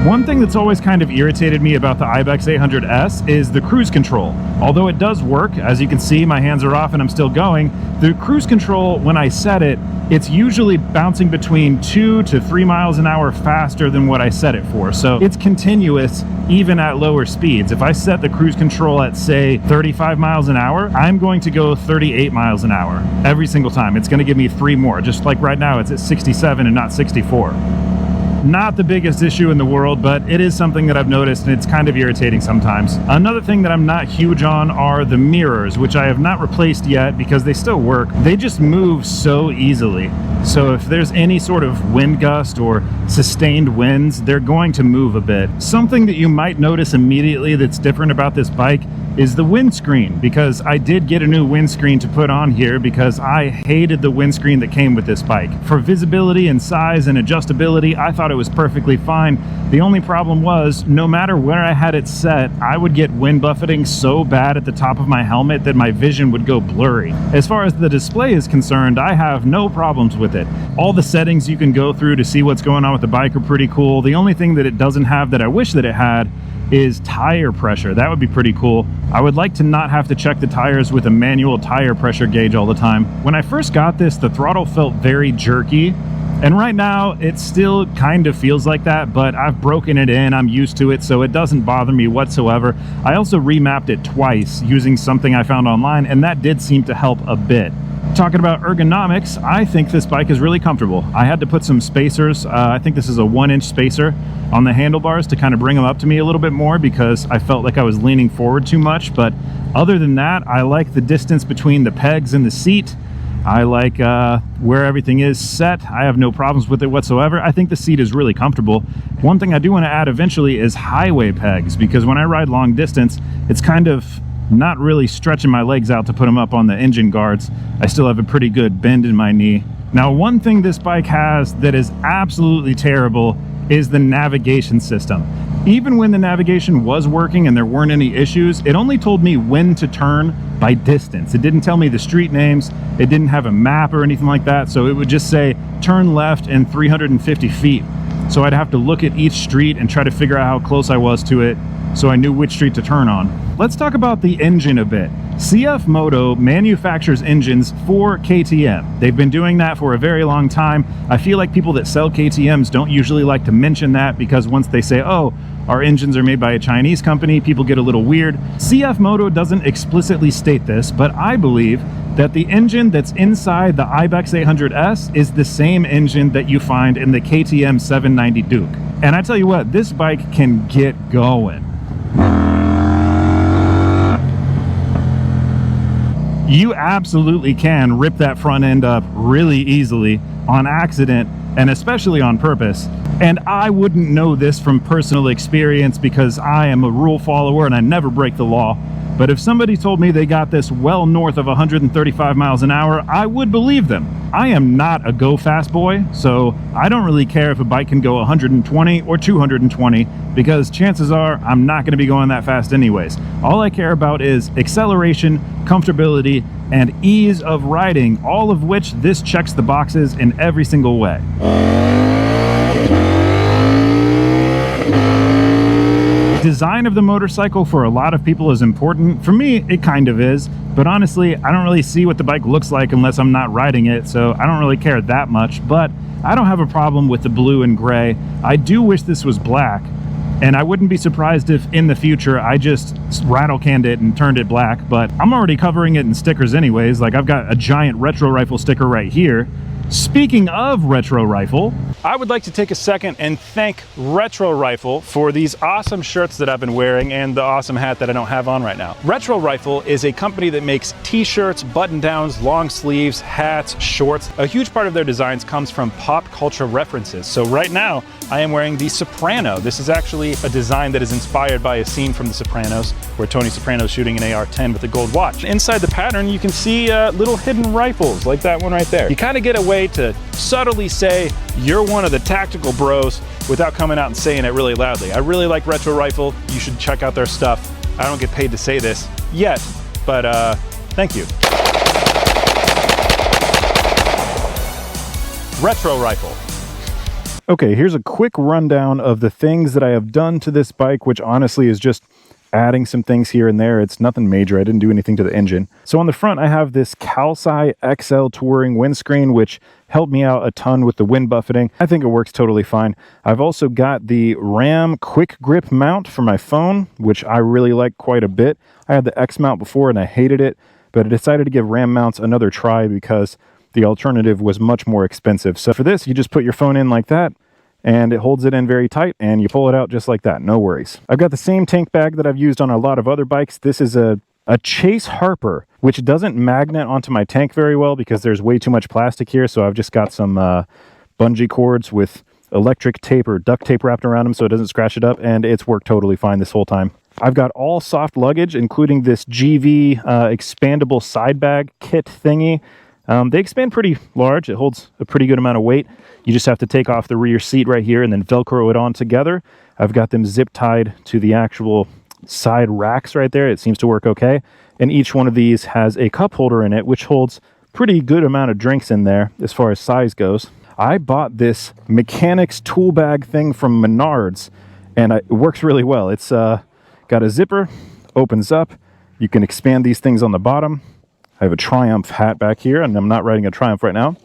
One thing that's always kind of irritated me about the Ibex 800s is the cruise control. Although it does work, as you can see, my hands are off and I'm still going, the cruise control, when I set it, it's usually bouncing between 2 to 3 miles an hour faster than what I set it for. So it's continuous even at lower speeds. If I set the cruise control at, say, 35 miles an hour, I'm going to go 38 miles an hour every single time. It's going to give me 3 more. Just like right now, it's at 67 and not 64. Not the biggest issue in the world, but it is something that I've noticed, and it's kind of irritating sometimes. Another thing that I'm not huge on are the mirrors, which I have not replaced yet because they still work. They just move so easily. So if there's any sort of wind gust or sustained winds, they're going to move a bit. Something that you might notice immediately that's different about this bike is the windscreen, because I did get a new windscreen to put on here because I hated the windscreen that came with this bike. For visibility and size and adjustability, I thought it was perfectly fine. The only problem was, no matter where I had it set, I would get wind buffeting so bad at the top of my helmet that my vision would go blurry. As far as the display is concerned, I have no problems with it. All the settings you can go through to see what's going on with the bike are pretty cool. The only thing that it doesn't have that I wish that it had is tire pressure. That would be pretty cool. I would like to not have to check the tires with a manual tire pressure gauge all the time. When I first got this, the throttle felt very jerky, and right now it still kind of feels like that, but I've broken it in, I'm used to it, so it doesn't bother me whatsoever. I also remapped it twice using something I found online, and that did seem to help a bit. Talking about ergonomics, I think this bike is really comfortable. I had to put some spacers, I think this is a 1-inch spacer on the handlebars to kind of bring them up to me a little bit more because I felt like I was leaning forward too much. But other than that, I like the distance between the pegs and the seat. I like where everything is set. I have no problems with it whatsoever. I think the seat is really comfortable. One thing I do want to add eventually is highway pegs, because when I ride long distance, it's kind of not really stretching my legs out to put them up on the engine guards. I still have a pretty good bend in my knee. Now, one thing this bike has that is absolutely terrible is the navigation system. Even when the navigation was working and there weren't any issues, it only told me when to turn by distance. It didn't tell me the street names. It didn't have a map or anything like that. So it would just say turn left in 350 feet. So I'd have to look at each street and try to figure out how close I was to it so I knew which street to turn on. Let's talk about the engine a bit. CFMoto manufactures engines for KTM. They've been doing that for a very long time. I feel like people that sell KTMs don't usually like to mention that, because once they say, oh, our engines are made by a Chinese company, people get a little weird. CFMoto doesn't explicitly state this, but I believe that the engine that's inside the Ibex 800s is the same engine that you find in the KTM 790 Duke. And I tell you what, this bike can get going. You absolutely can rip that front end up really easily on accident, and especially on purpose. And I wouldn't know this from personal experience because I am a rule follower and I never break the law. But if somebody told me they got this well north of 135 miles an hour, I would believe them. I am not a go fast boy, so I don't really care if a bike can go 120 or 220, because chances are I'm not going to be going that fast anyways. All I care about is acceleration, comfortability, and ease of riding, all of which this checks the boxes in every single way. Design of the motorcycle for a lot of people is important. For me, it kind of is, but honestly, I don't really see what the bike looks like unless I'm not riding it, so I don't really care that much. But I don't have a problem with the blue and gray. I do wish this was black, and I wouldn't be surprised if in the future I just rattle canned it and turned it black, but I'm already covering it in stickers anyways. Like, I've got a giant Retro Rifle sticker right here. Speaking of Retro Rifle, I would like to take a second and thank Retro Rifle for these awesome shirts that I've been wearing and the awesome hat that I don't have on right now. Retro Rifle is a company that makes t-shirts, button-downs, long sleeves, hats, shorts. A huge part of their designs comes from pop culture references. So right now, I am wearing the Soprano. This is actually a design that is inspired by a scene from The Sopranos, where Tony Soprano is shooting an AR-10 with a gold watch. Inside the pattern, you can see little hidden rifles, like that one right there. You kind of get a way to subtly say you're one of the tactical bros without coming out and saying it really loudly. I really like Retro Rifle. You should check out their stuff. I don't get paid to say this yet, but thank you. Retro Rifle. Okay, here's a quick rundown of the things that I have done to this bike, which honestly is just adding some things here and there. It's nothing major. I didn't do anything to the engine. So on the front, I have this Calci XL Touring windscreen, which helped me out a ton with the wind buffeting. I think it works totally fine. I've also got the RAM quick grip mount for my phone, which I really like quite a bit. I had the X mount before and I hated it, but I decided to give RAM mounts another try because the alternative was much more expensive. So for this, you just put your phone in like that, and it holds it in very tight, and you pull it out just like that. No worries. I've got the same tank bag that I've used on a lot of other bikes. This is a Chase Harper, which doesn't magnet onto my tank very well because there's way too much plastic here. So I've just got some bungee cords with electric tape or duct tape wrapped around them so it doesn't scratch it up, and it's worked totally fine this whole time. I've got all soft luggage, including this GV expandable side bag kit thingy. They expand pretty large. It holds a pretty good amount of weight. You just have to take off the rear seat right here and then Velcro it on together. I've got them zip tied to the actual side racks right there. It seems to work okay. And each one of these has a cup holder in it, which holds pretty good amount of drinks in there as far as size goes. I bought this mechanics tool bag thing from Menards, and it works really well. It's got a zipper, opens up. You can expand these things on the bottom. I have a Triumph hat back here, and I'm not riding a Triumph right now.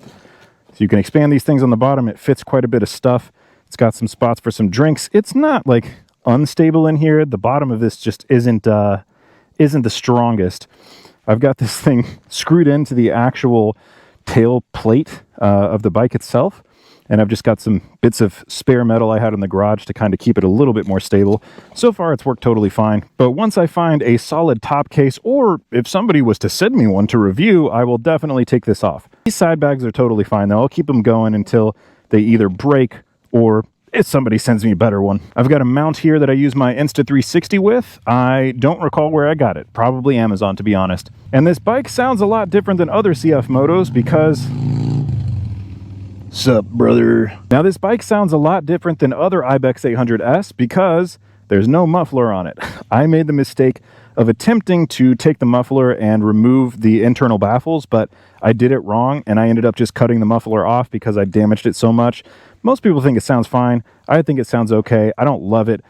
So you can expand these things on the bottom. It fits quite a bit of stuff. It's got some spots for some drinks. It's not like unstable in here. The bottom of this just isn't the strongest. I've got this thing screwed into the actual tail plate of the bike itself. And I've just got some bits of spare metal I had in the garage to kind of keep it a little bit more stable. So far, it's worked totally fine. But once I find a solid top case, or if somebody was to send me one to review, I will definitely take this off. These side bags are totally fine, though. I'll keep them going until they either break or if somebody sends me a better one. I've got a mount here that I use my Insta360 with. I don't recall where I got it. Probably Amazon, to be honest. And this bike sounds a lot different than other CFMotos because... Sup, brother? Now, this bike sounds a lot different than other Ibex 800s because there's no muffler on it. I made the mistake of attempting to take the muffler and remove the internal baffles, but I did it wrong, and I ended up just cutting the muffler off because I damaged it so much. Most people think it sounds fine. I think it sounds okay. I don't love it.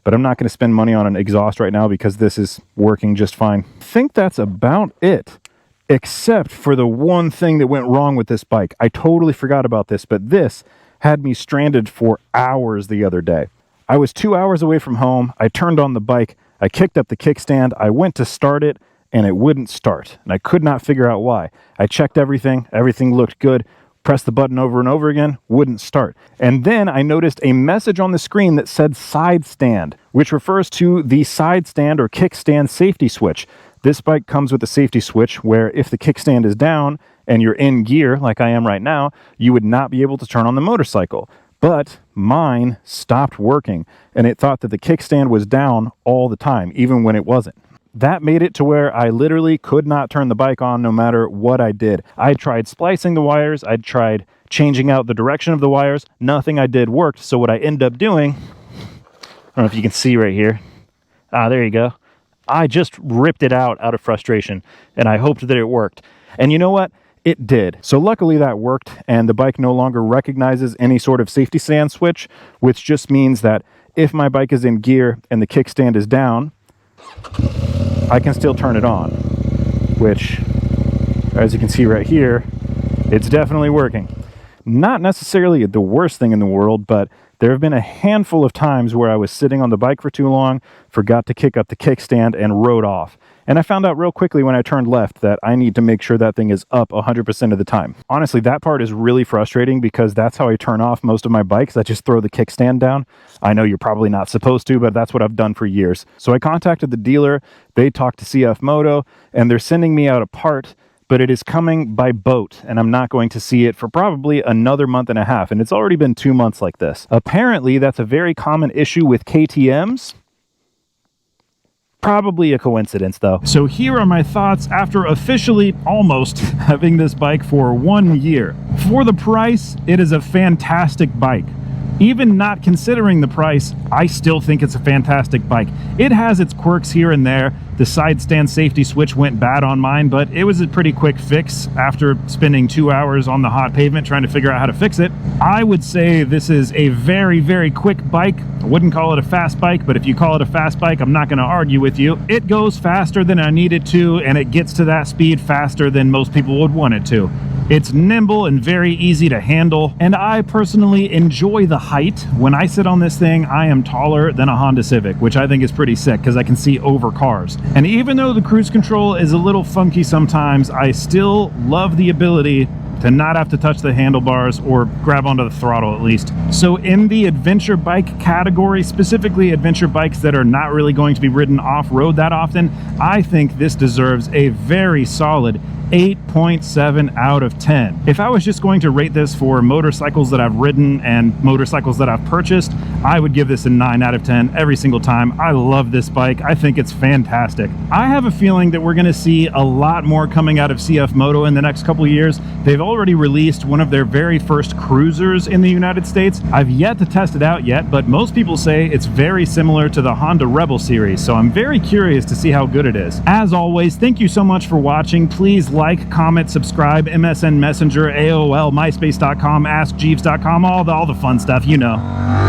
But I'm not going to spend money on an exhaust right now because this is working just fine. I think that's about it, except for the one thing that went wrong with this bike. I totally forgot about this, but this had me stranded for hours the other day. I was 2 hours away from home. I turned on the bike. I kicked up the kickstand. I went to start it, and it wouldn't start. And I could not figure out why. I checked everything. Everything looked good. Pressed the button over and over again, wouldn't start. And then I noticed a message on the screen that said side stand, which refers to the side stand or kickstand safety switch. This bike comes with a safety switch where if the kickstand is down and you're in gear, like I am right now, you would not be able to turn on the motorcycle. But mine stopped working, and it thought that the kickstand was down all the time, even when it wasn't. That made it to where I literally could not turn the bike on no matter what I did. I tried splicing the wires. I tried changing out the direction of the wires. Nothing I did worked. So what I ended up doing, I don't know if you can see right here. There you go. I just ripped it out of frustration, and I hoped that it worked. And you know what? It did. So luckily that worked, and the bike no longer recognizes any sort of safety stand switch, which just means that if my bike is in gear and the kickstand is down, I can still turn it on, which, as you can see right here, it's definitely working. Not necessarily the worst thing in the world, but there have been a handful of times where I was sitting on the bike for too long, forgot to kick up the kickstand, and rode off. And I found out real quickly when I turned left that I need to make sure that thing is up 100% of the time. Honestly, that part is really frustrating because that's how I turn off most of my bikes. I just throw the kickstand down. I know you're probably not supposed to, but that's what I've done for years. So I contacted the dealer, they talked to CFMoto, and they're sending me out a part, but it is coming by boat, and I'm not going to see it for probably another month and a half, and it's already been 2 months like this. Apparently, that's a very common issue with KTMs. Probably a coincidence, though. So here are my thoughts after officially almost having this bike for 1 year. For the price, it is a fantastic bike. Even not considering the price, I still think it's a fantastic bike. It has its quirks here and there, The side stand safety switch went bad on mine, but it was a pretty quick fix after spending 2 hours on the hot pavement trying to figure out how to fix it. I would say this is a very, very quick bike. I wouldn't call it a fast bike, but if you call it a fast bike, I'm not going to argue with you. It goes faster than I need it to, and it gets to that speed faster than most people would want it to. It's nimble and very easy to handle, and I personally enjoy the height. When I sit on this thing, I am taller than a Honda Civic, which I think is pretty sick because I can see over cars. And even though the cruise control is a little funky sometimes, I still love the ability to not have to touch the handlebars or grab onto the throttle at least. So in the adventure bike category, specifically adventure bikes that are not really going to be ridden off-road that often, I think this deserves a very solid 8.7 out of 10. If I was just going to rate this for motorcycles that I've ridden and motorcycles that I've purchased, I would give this a 9 out of 10 every single time. I love this bike. I think it's fantastic. I have a feeling that we're going to see a lot more coming out of CFMoto in the next couple of years. They've already released one of their very first cruisers in the United States. I've yet to test it out yet, but most people say it's very similar to the Honda Rebel series, so I'm very curious to see how good it is. As always, thank you so much for watching. Please like, comment, subscribe, MSN Messenger, AOL, MySpace.com, AskJeeves.com, all the fun stuff, you know.